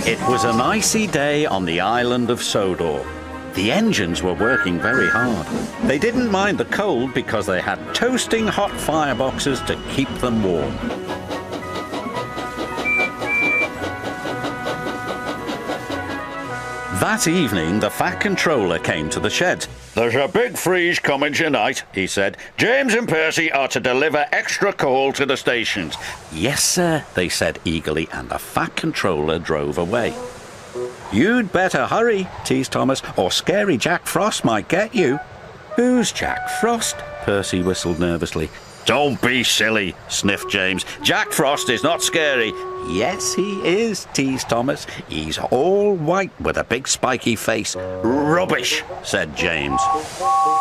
It was an icy day on the island of Sodor. The engines were working very hard. They didn't mind the cold because they had toasting hot fireboxes to keep them warm. That evening, the Fat Controller came to the sheds. "There's a big freeze coming tonight," he said. "James and Percy are to deliver extra coal to the stations." "Yes, sir," they said eagerly, and the Fat Controller drove away. "You'd better hurry," teased Thomas, "or Scary Jack Frost might get you." "Who's Jack Frost?" Percy whistled nervously. "Don't be silly," sniffed James. "Jack Frost is not scary." "Yes, he is," teased Thomas. "He's all white with a big spiky face." "Rubbish," said James.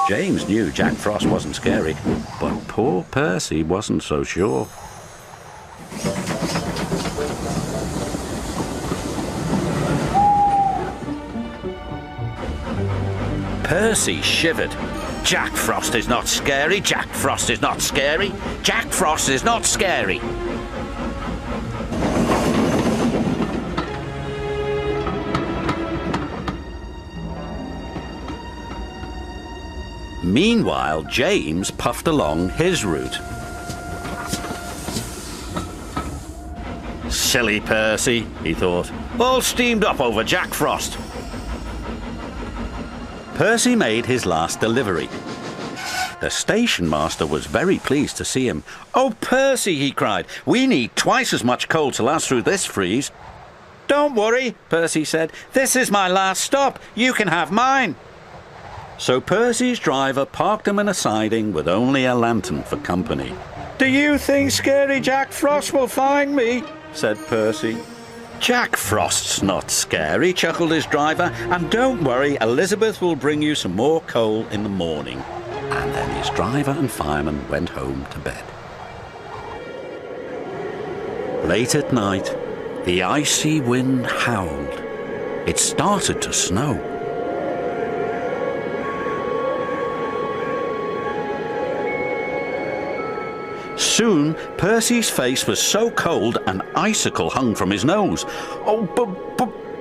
James knew Jack Frost wasn't scary, but poor Percy wasn't so sure. Percy shivered. "Jack Frost is not scary. Jack Frost is not scary. Jack Frost is not scary." Meanwhile, James puffed along his route. "Silly Percy," he thought. "All steamed up over Jack Frost." Percy made his last delivery. The station master was very pleased to see him. "Oh, Percy," he cried, "we need twice as much coal to last through this freeze." "Don't worry," Percy said. "This is my last stop. You can have mine." So Percy's driver parked him in a siding with only a lantern for company. "Do you think Scary Jack Frost will find me?" said Percy. "Jack Frost's not scary," chuckled his driver. "And don't worry, Elizabeth will bring you some more coal in the morning." And then his driver and fireman went home to bed. Late at night, the icy wind howled. It started to snow. Soon, Percy's face was so cold an icicle hung from his nose. "Oh,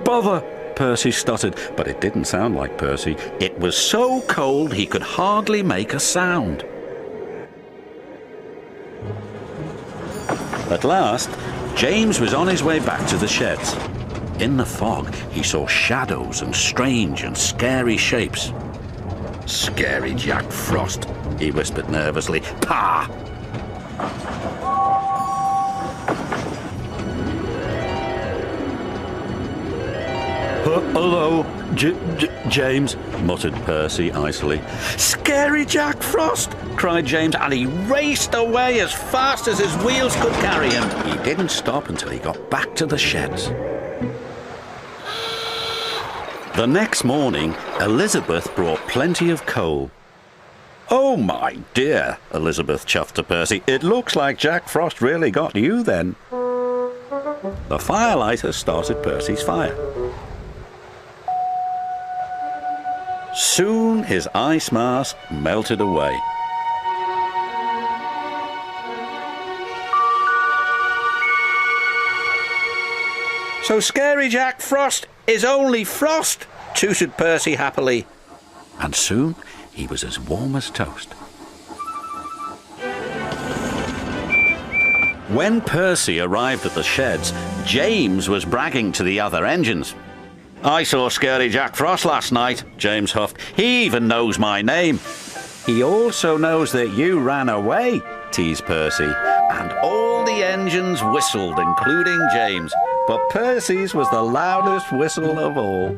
bother," Percy stuttered, but it didn't sound like Percy. It was so cold he could hardly make a sound. At last, James was on his way back to the sheds. In the fog, he saw shadows and strange and scary shapes. "Scary Jack Frost," he whispered nervously. "Pah!" "Hello, James," muttered Percy icily. "Scary Jack Frost!" cried James, and he raced away as fast as his wheels could carry him. He didn't stop until he got back to the sheds. The next morning, Elizabeth brought plenty of coal. "Oh, my dear," Elizabeth chuffed to Percy. "It looks like Jack Frost really got you then." The firelighter started Percy's fire. Soon his ice mask melted away. "So Scary Jack Frost is only frost," tooted Percy happily. And soon he was as warm as toast. When Percy arrived at the sheds, James was bragging to the other engines. "I saw Scary Jack Frost last night," James huffed. "He even knows my name." "He also knows that you ran away," teased Percy. And all the engines whistled, including James. But Percy's was the loudest whistle of all.